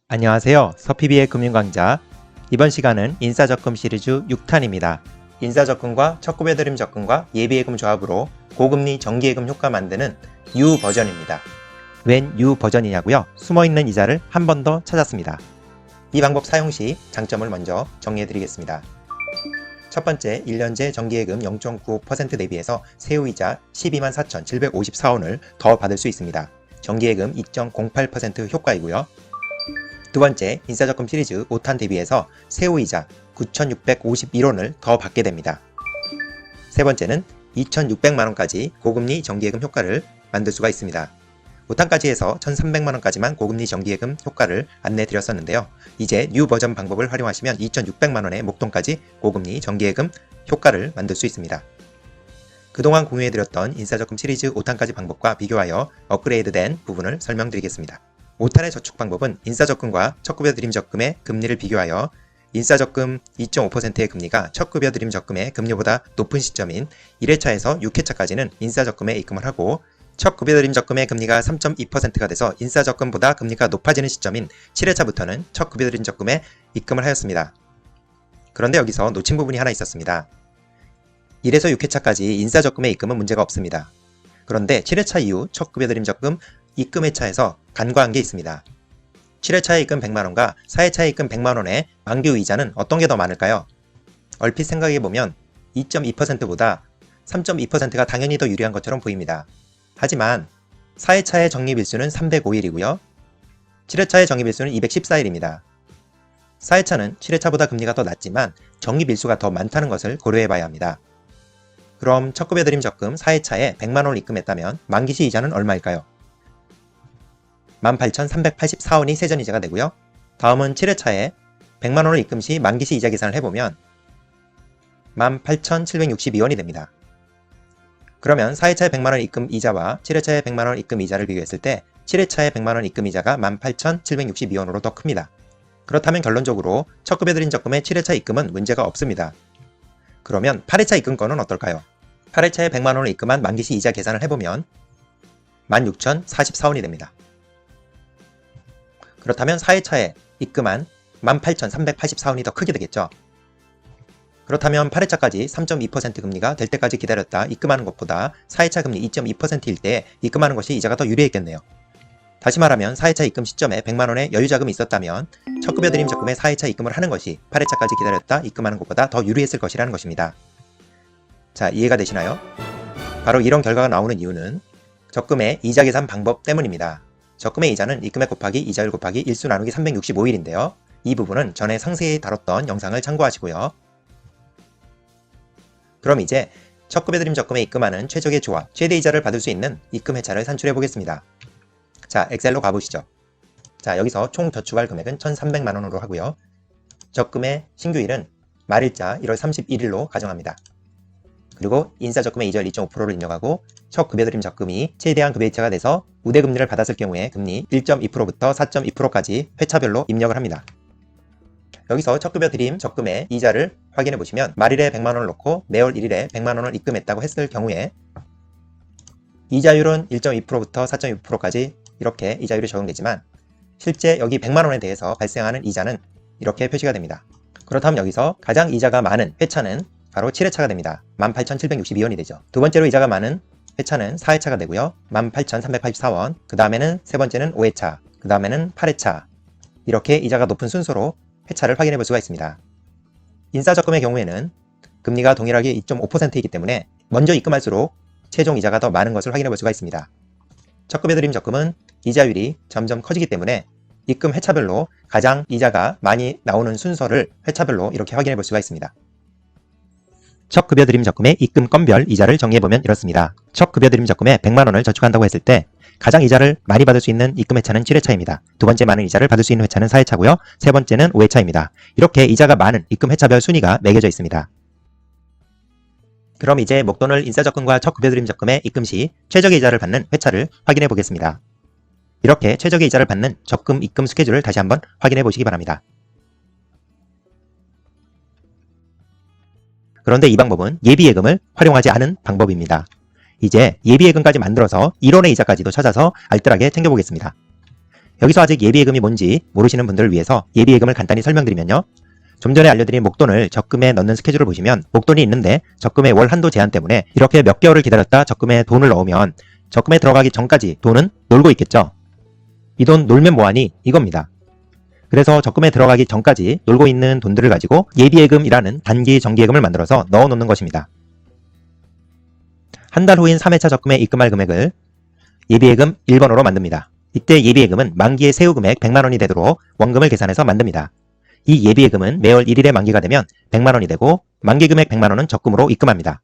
안녕하세요. 서피비의 금융강좌. 이번 시간은 인싸적금 시리즈 6탄입니다. 인싸적금과 첫급여드림 적금과 예비예금 조합으로 고금리 정기예금 효과 만드는 U 버전입니다. 웬 U 버전이냐고요? 숨어있는 이자를 한 번 더 찾았습니다. 이 방법 사용 시 장점을 먼저 정리해드리겠습니다. 첫 번째, 1년제 정기예금 0.95% 대비해서 세후이자 124,754원을 더 받을 수 있습니다. 정기예금 2.08% 효과이고요. 두 번째, 인싸적금 시리즈 5탄 대비해서 세후이자 9,651원을 더 받게 됩니다. 세 번째는 2,600만원까지 고금리 정기예금 효과를 만들 수가 있습니다. 5탄까지 해서 1,300만원까지만 고금리 정기예금 효과를 안내드렸었는데요. 이제 뉴 버전 방법을 활용하시면 2,600만원의 목돈까지 고금리 정기예금 효과를 만들 수 있습니다. 그동안 공유해드렸던 인싸적금 시리즈 5탄까지 방법과 비교하여 업그레이드된 부분을 설명드리겠습니다. 5탄의 저축 방법은 인싸적금과 첫급여드림 적금의 금리를 비교하여 인싸적금 2.5%의 금리가 첫급여드림 적금의 금리보다 높은 시점인 1회차에서 6회차까지는 인싸적금에 입금을 하고, 첫급여드림 적금의 금리가 3.2%가 돼서 인싸적금보다 금리가 높아지는 시점인 7회차부터는 첫급여드림 적금에 입금을 하였습니다. 그런데 여기서 놓친 부분이 하나 있었습니다. 1에서 6회차까지 인싸적금에 입금은 문제가 없습니다. 그런데 7회차 이후 첫급여드림 적금 입금 회차에서 간과한 게 있습니다. 7회차에 입금 100만원과 4회차에 입금 100만원의 만기 이자는 어떤 게 더 많을까요? 얼핏 생각해보면 2.2%보다 3.2%가 당연히 더 유리한 것처럼 보입니다. 하지만 4회차의 적립일수는 305일이고요. 7회차의 적립일수는 214일입니다. 4회차는 7회차보다 금리가 더 낮지만 적립일수가 더 많다는 것을 고려해봐야 합니다. 그럼 첫급여드림 적금 4회차에 100만원을 입금했다면 만기시 이자는 얼마일까요? 18,384원이 세전이자가 되고요. 다음은 7회차에 100만원을 입금 시 만기시 이자 계산을 해보면 18,762원이 됩니다. 그러면 4회차에 100만원 입금 이자와 7회차에 100만원 입금 이자를 비교했을 때 7회차에 100만원 입금 이자가 18,762원으로 더 큽니다. 그렇다면 결론적으로 첫급여드림 적금의 7회차 입금은 문제가 없습니다. 그러면 8회차 입금권은 어떨까요? 8회차에 100만원을 입금한 만기시 이자 계산을 해보면 16,044원이 됩니다. 그렇다면 4회차에 입금한 18,384원이 더 크게 되겠죠. 그렇다면 8회차까지 3.2% 금리가 될 때까지 기다렸다 입금하는 것보다 4회차 금리 2.2%일 때 입금하는 것이 이자가 더 유리했겠네요. 다시 말하면 4회차 입금 시점에 100만원의 여유자금이 있었다면 첫급여드림 적금의 4회차 입금을 하는 것이 8회차까지 기다렸다 입금하는 것보다 더 유리했을 것이라는 것입니다. 자, 이해가 되시나요? 바로 이런 결과가 나오는 이유는 적금의 이자 계산 방법 때문입니다. 적금의 이자는 입금액 곱하기 이자율 곱하기 일수 나누기 365일인데요. 이 부분은 전에 상세히 다뤘던 영상을 참고하시고요. 그럼 이제 첫급여드림 적금에 입금하는 최적의 조합, 최대 이자를 받을 수 있는 입금 회차를 산출해 보겠습니다. 자, 엑셀로 가보시죠. 자, 여기서 총 저축할 금액은 1,300만원으로 하고요. 적금의 신규일은 말일자 1월 31일로 가정합니다. 그리고 인싸적금의 이자율 2.5%를 입력하고 첫급여드림 적금이 최대한 급여이자가 돼서 우대금리를 받았을 경우에 금리 1.2%부터 4.2%까지 회차별로 입력을 합니다. 여기서 첫급여드림 적금의 이자를 확인해 보시면 말일에 100만원을 넣고 매월 1일에 100만원을 입금했다고 했을 경우에 이자율은 1.2%부터 4.2%까지 이렇게 이자율이 적용되지만 실제 여기 100만원에 대해서 발생하는 이자는 이렇게 표시가 됩니다. 그렇다면 여기서 가장 이자가 많은 회차는 바로 7회차가 됩니다. 18,762원이 되죠. 두 번째로 이자가 많은 회차는 4회차가 되고요. 18,384원, 그 다음에는 세 번째는 5회차, 그 다음에는 8회차, 이렇게 이자가 높은 순서로 회차를 확인해 볼 수가 있습니다. 인싸적금의 경우에는 금리가 동일하게 2.5%이기 때문에 먼저 입금할수록 최종 이자가 더 많은 것을 확인해 볼 수가 있습니다. 첫급여드림 적금은 이자율이 점점 커지기 때문에 입금 회차별로 가장 이자가 많이 나오는 순서를 회차별로 이렇게 확인해 볼 수가 있습니다. 첫급여드림 적금의 입금건별 이자를 정리해보면 이렇습니다. 첫급여드림 적금에 100만원을 저축한다고 했을 때 가장 이자를 많이 받을 수 있는 입금 회차는 7회차입니다. 두 번째 많은 이자를 받을 수 있는 회차는 4회차고요. 세 번째는 5회차입니다. 이렇게 이자가 많은 입금 회차별 순위가 매겨져 있습니다. 그럼 이제 목돈을 인싸적금과 첫급여드림 적금에 입금 시 최적의 이자를 받는 회차를 확인해 보겠습니다. 이렇게 최적의 이자를 받는 적금 입금 스케줄을 다시 한번 확인해 보시기 바랍니다. 그런데 이 방법은 예비예금을 활용하지 않은 방법입니다. 이제 예비예금까지 만들어서 1원의 이자까지도 찾아서 알뜰하게 챙겨보겠습니다. 여기서 아직 예비예금이 뭔지 모르시는 분들을 위해서 예비예금을 간단히 설명드리면요. 좀 전에 알려드린 목돈을 적금에 넣는 스케줄을 보시면 목돈이 있는데 적금의 월 한도 제한 때문에 이렇게 몇 개월을 기다렸다 적금에 돈을 넣으면 적금에 들어가기 전까지 돈은 놀고 있겠죠. 이 돈 놀면 뭐하니? 이겁니다. 그래서 적금에 들어가기 전까지 놀고 있는 돈들을 가지고 예비예금이라는 단기 정기예금을 만들어서 넣어놓는 것입니다. 한 달 후인 3회차 적금에 입금할 금액을 예비예금 1번으로 만듭니다. 이때 예비예금은 만기의 세후 금액 100만원이 되도록 원금을 계산해서 만듭니다. 이 예비예금은 매월 1일에 만기가 되면 100만원이 되고 만기 금액 100만원은 적금으로 입금합니다.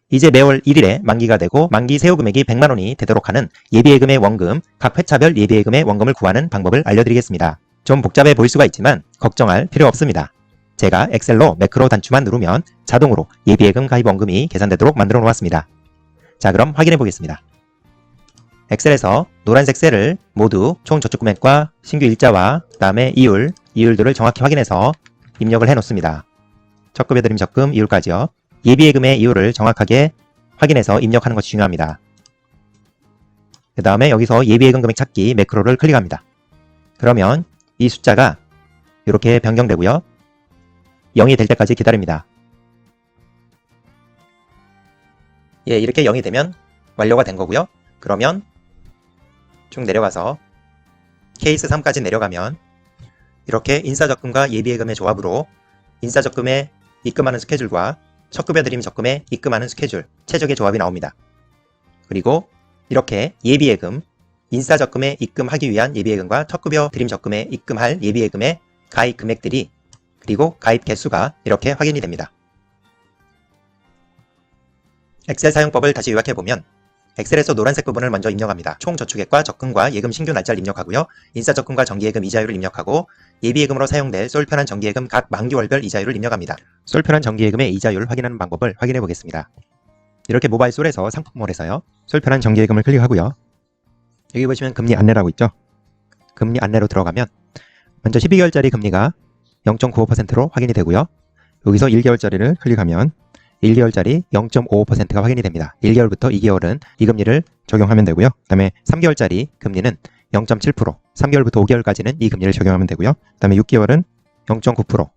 이제 매월 1일에 만기가 되고 만기 세후 금액이 100만원이 되도록 하는 예비예금의 원금, 각 회차별 예비예금의 원금을 구하는 방법을 알려드리겠습니다. 좀 복잡해 보일 수가 있지만 걱정할 필요 없습니다. 제가 엑셀로 매크로 단추만 누르면 자동으로 예비예금 가입 원금이 계산되도록 만들어 놓았습니다. 자, 그럼 확인해 보겠습니다. 엑셀에서 노란색 셀을 모두 총 저축 금액과 신규 일자와 그 다음에 이율들을 정확히 확인해서 입력을 해 놓습니다. 적금해드림 적금 이율까지요. 예비예금의 이율을 정확하게 확인해서 입력하는 것이 중요합니다. 그 다음에 여기서 예비예금 금액 찾기 매크로를 클릭합니다. 그러면 이 숫자가 이렇게 변경되고요. 0이 될 때까지 기다립니다. 예, 이렇게 0이 되면 완료가 된 거고요. 그러면 쭉 내려가서 케이스 3까지 내려가면 이렇게 인사적금과 예비예금의 조합으로 인사적금에 입금하는 스케줄과 첫 급여드림 적금에 입금하는 스케줄, 최적의 조합이 나옵니다. 그리고 이렇게 예비예금, 인사적금에 입금하기 위한 예비예금과 첫급여드림 적금에 입금할 예비예금의 가입 금액들이 그리고 가입 개수가 이렇게 확인이 됩니다. 엑셀 사용법을 다시 요약해보면 엑셀에서 노란색 부분을 먼저 입력합니다. 총 저축액과 적금과 예금 신규 날짜를 입력하고요. 인사적금과 정기예금 이자율을 입력하고 예비예금으로 사용될 쏠편한 정기예금 각 만기월별 이자율을 입력합니다. 쏠편한 정기예금의 이자율을 확인하는 방법을 확인해 보겠습니다. 이렇게 모바일 솔에서 상품몰에서요. 쏠편한 정기예금을 클릭하고요. 여기 보시면 금리 안내라고 있죠. 금리 안내로 들어가면 먼저 12개월짜리 금리가 0.95%로 확인이 되고요. 여기서 1개월짜리를 클릭하면 1개월짜리 0.55%가 확인이 됩니다. 1개월부터 2개월은 이 금리를 적용하면 되고요. 그 다음에 3개월짜리 금리는 0.7%, 3개월부터 5개월까지는 이 금리를 적용하면 되고요. 그 다음에 6개월은 0.9%,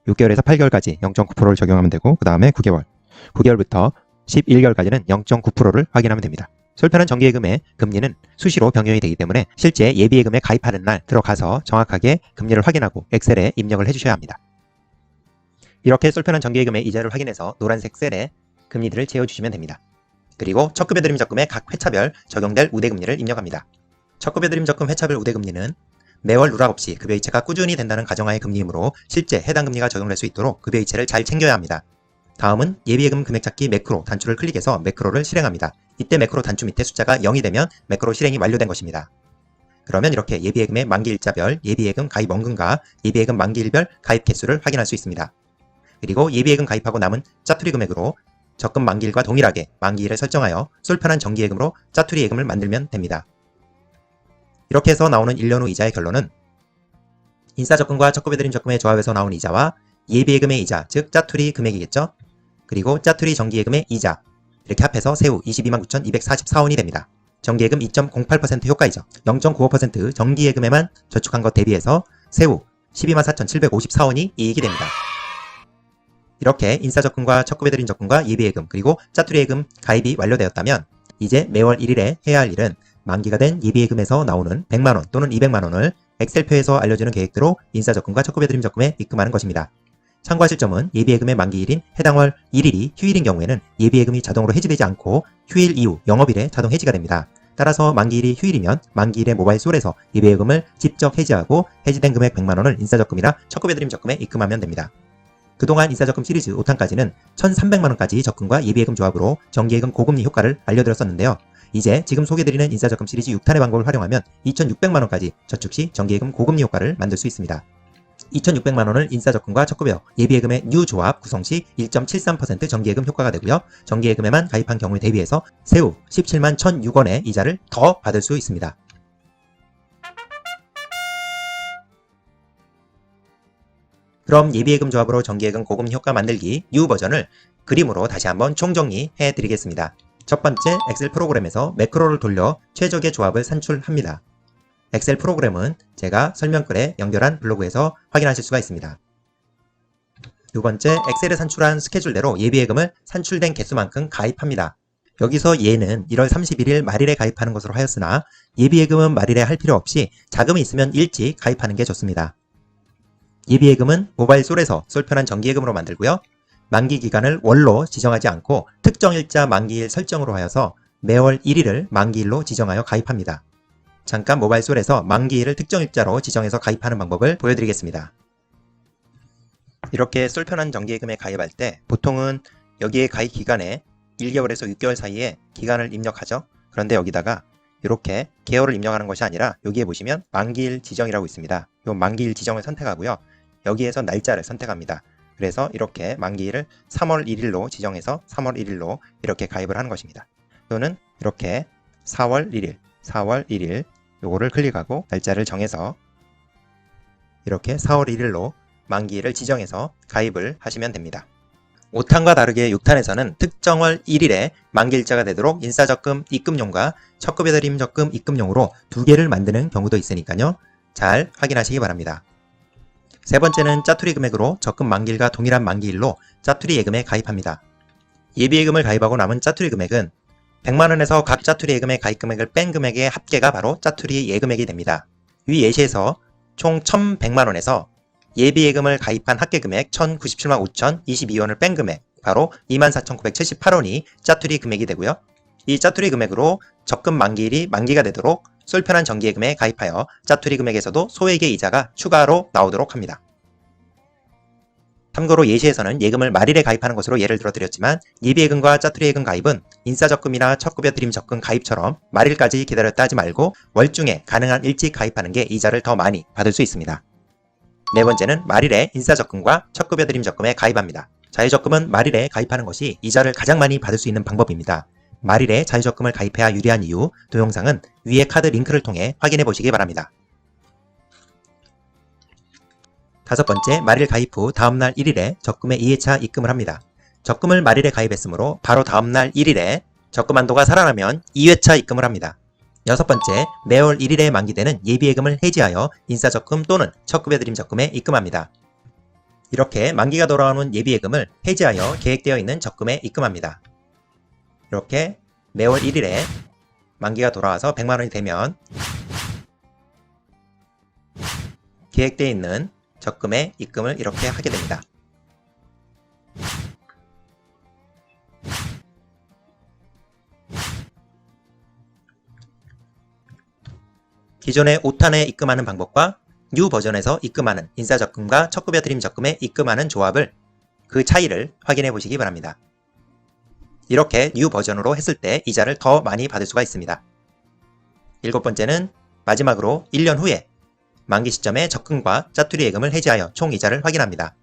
6개월에서 8개월까지 0.9%를 적용하면 되고 그 다음에 9개월부터 11개월까지는 0.9%를 확인하면 됩니다. 쏠편한 정기예금의 금리는 수시로 변경이 되기 때문에 실제 예비예금에 가입하는 날 들어가서 정확하게 금리를 확인하고 엑셀에 입력을 해주셔야 합니다. 이렇게 쏠편한 정기예금의 이자를 확인해서 노란색 셀에 금리들을 채워주시면 됩니다. 그리고 첫급여드림 적금의 각 회차별 적용될 우대금리를 입력합니다. 첫급여드림 적금 회차별 우대금리는 매월 누락 없이 급여이체가 꾸준히 된다는 가정하에 금리이므로 실제 해당 금리가 적용될 수 있도록 급여이체를 잘 챙겨야 합니다. 다음은 예비예금 금액 찾기 매크로 단추를 클릭해서 매크로를 실행합니다. 이때 매크로 단추 밑에 숫자가 0이 되면 매크로 실행이 완료된 것입니다. 그러면 이렇게 예비예금의 만기일자별 예비예금 가입 원금과 예비예금 만기일별 가입 개수를 확인할 수 있습니다. 그리고 예비예금 가입하고 남은 짜투리 금액으로 적금 만기일과 동일하게 만기일을 설정하여 쏠편한 정기예금으로 짜투리 예금을 만들면 됩니다. 이렇게 해서 나오는 1년 후 이자의 결론은 인사적금과 첫급여드림 적금의 조합에서 나온 이자와 예비예금의 이자, 즉 짜투리 금액이겠죠. 그리고 짜투리 정기예금의 이자 이렇게 합해서 세후 229,244원이 됩니다. 정기예금 2.08% 효과이죠. 0.95% 정기예금에만 저축한 것 대비해서 세후 124,754원이 이익이 됩니다. 이렇게 인사적금과 첫급여드림 적금과 예비예금 그리고 짜투리예금 가입이 완료되었다면 이제 매월 1일에 해야 할 일은 만기가 된 예비예금에서 나오는 100만원 또는 200만원을 엑셀표에서 알려주는 계획대로 인사적금과 첫급여드림 적금에 입금하는 것입니다. 참고하실 점은 예비예금의 만기일인 해당 월 1일이 휴일인 경우에는 예비예금이 자동으로 해지되지 않고 휴일 이후 영업일에 자동 해지가 됩니다. 따라서 만기일이 휴일이면 만기일의 모바일 솔에서 예비예금을 직접 해지하고 해지된 금액 100만원을 인사적금이나 첫급여드림 적금에 입금하면 됩니다. 그동안 인사적금 시리즈 5탄까지는 1,300만원까지 적금과 예비예금 조합으로 정기예금 고금리 효과를 알려드렸었는데요. 이제 지금 소개드리는 인사적금 시리즈 6탄의 방법을 활용하면 2,600만원까지 저축 시 정기예금 고금리 효과를 만들 수 있습니다. 2,600만원을 인사적금과 첫급여 예비예금의 뉴 조합 구성 시 1.73% 정기예금 효과가 되고요. 정기예금에만 가입한 경우에 대비해서 세후 17만 1,006원의 이자를 더 받을 수 있습니다. 그럼 예비예금 조합으로 정기예금 고금리 효과 만들기 뉴 버전을 그림으로 다시 한번 총정리해 드리겠습니다. 첫 번째 엑셀 프로그램에서 매크로를 돌려 최적의 조합을 산출합니다. 엑셀 프로그램은 제가 설명글에 연결한 블로그에서 확인하실 수가 있습니다. 두 번째, 엑셀에 산출한 스케줄대로 예비예금을 산출된 개수만큼 가입합니다. 여기서 예는 1월 31일 말일에 가입하는 것으로 하였으나 예비예금은 말일에 할 필요 없이 자금이 있으면 일찍 가입하는 게 좋습니다. 예비예금은 모바일 솔에서 솔편한 정기예금으로 만들고요. 만기 기간을 월로 지정하지 않고 특정 일자 만기일 설정으로 하여서 매월 1일을 만기일로 지정하여 가입합니다. 잠깐 모바일 솔에서 만기일을 특정 일자로 지정해서 가입하는 방법을 보여드리겠습니다. 이렇게 솔편한 정기예금에 가입할 때 보통은 여기에 가입 기간에 1개월에서 6개월 사이에 기간을 입력하죠. 그런데 여기다가 이렇게 개월을 입력하는 것이 아니라 여기에 보시면 만기일 지정이라고 있습니다. 이 만기일 지정을 선택하고요. 여기에서 날짜를 선택합니다. 그래서 이렇게 만기일을 3월 1일로 지정해서 3월 1일로 이렇게 가입을 하는 것입니다. 또는 이렇게 4월 1일 요거를 클릭하고 날짜를 정해서 이렇게 4월 1일로 만기일을 지정해서 가입을 하시면 됩니다. 5탄과 다르게 6탄에서는 특정월 1일에 만기일자가 되도록 인사적금 입금용과 첫급여드림 적금 입금용으로 두 개를 만드는 경우도 있으니까요. 잘 확인하시기 바랍니다. 세 번째는 짜투리 금액으로 적금 만기일과 동일한 만기일로 짜투리 예금에 가입합니다. 예비예금을 가입하고 남은 짜투리 금액은 100만원에서 각 짜투리 예금의 가입 금액을 뺀 금액의 합계가 바로 짜투리 예금액이 됩니다. 위 예시에서 총 1100만원에서 예비예금을 가입한 합계금액 1097만 5,022원을 뺀 금액 바로 24,978원이 짜투리 금액이 되고요. 이 짜투리 금액으로 적금 만기일이 만기가 되도록 솔편한 정기예금에 가입하여 짜투리 금액에서도 소액의 이자가 추가로 나오도록 합니다. 참고로 예시에서는 예금을 말일에 가입하는 것으로 예를 들어 드렸지만 예비예금과 짜투리 예금 가입은 인사적금이나 첫급여 드림 적금 가입처럼 말일까지 기다렸다 하지 말고 월중에 가능한 일찍 가입하는 게 이자를 더 많이 받을 수 있습니다. 네 번째는 말일에 인사적금과 첫급여 드림 적금에 가입합니다. 자유적금은 말일에 가입하는 것이 이자를 가장 많이 받을 수 있는 방법입니다. 말일에 자유적금을 가입해야 유리한 이유, 동영상은 위에 카드 링크를 통해 확인해 보시기 바랍니다. 다섯 번째, 말일 가입 후 다음날 1일에 적금의 2회차 입금을 합니다. 적금을 말일에 가입했으므로 바로 다음날 1일에 적금 한도가 살아나면 2회차 입금을 합니다. 여섯 번째, 매월 1일에 만기되는 예비예금을 해지하여 인사적금 또는 첫급여드림 적금에 입금합니다. 이렇게 만기가 돌아오는 예비예금을 해지하여 계획되어 있는 적금에 입금합니다. 이렇게 매월 1일에 만기가 돌아와서 100만원이 되면 계획되어 있는 적금에 입금을 이렇게 하게 됩니다. 기존의 5탄에 입금하는 방법과 뉴 버전에서 입금하는 인사적금과 첫급여드림 적금에 입금하는 조합을 그 차이를 확인해 보시기 바랍니다. 이렇게 뉴 버전으로 했을 때 이자를 더 많이 받을 수가 있습니다. 일곱 번째는 마지막으로 1년 후에 만기 시점에 적금과 짜투리 예금을 해지하여 총 이자를 확인합니다.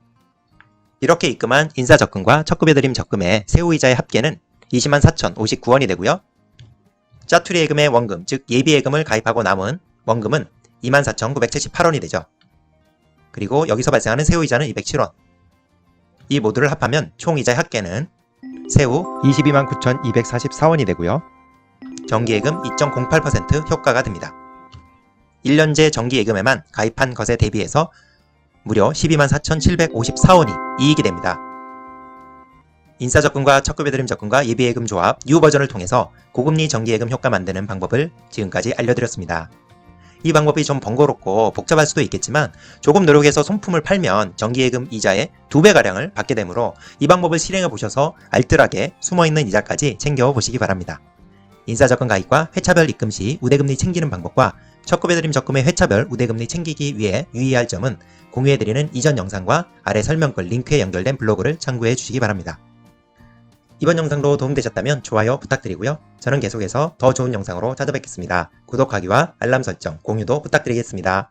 이렇게 입금한 인사적금과 첫급여드림 적금의 세후이자의 합계는 204,059원이 되고요. 짜투리 예금의 원금, 즉 예비예금을 가입하고 남은 원금은 24,978원이 되죠. 그리고 여기서 발생하는 세후이자는 207원. 이 모두를 합하면 총 이자의 합계는 세후 229,244원이 되고요. 정기예금 2.08% 효과가 됩니다. 1년제 정기예금에만 가입한 것에 대비해서 무려 124,754원이 이익이 됩니다. 인사적금과 첫급여드림 적금과 예비예금 조합 뉴 버전을 통해서 고금리 정기예금 효과 만드는 방법을 지금까지 알려드렸습니다. 이 방법이 좀 번거롭고 복잡할 수도 있겠지만 조금 노력해서 손품을 팔면 정기예금 이자의 2배가량을 받게 되므로 이 방법을 실행해 보셔서 알뜰하게 숨어있는 이자까지 챙겨 보시기 바랍니다. 인사적금 가입과 회차별 입금 시 우대금리 챙기는 방법과 첫급여드림 적금의 회차별 우대금리 챙기기 위해 유의할 점은 공유해드리는 이전 영상과 아래 설명글 링크에 연결된 블로그를 참고해 주시기 바랍니다. 이번 영상도 도움되셨다면 좋아요 부탁드리고요. 저는 계속해서 더 좋은 영상으로 찾아뵙겠습니다. 구독하기와 알람 설정, 공유도 부탁드리겠습니다.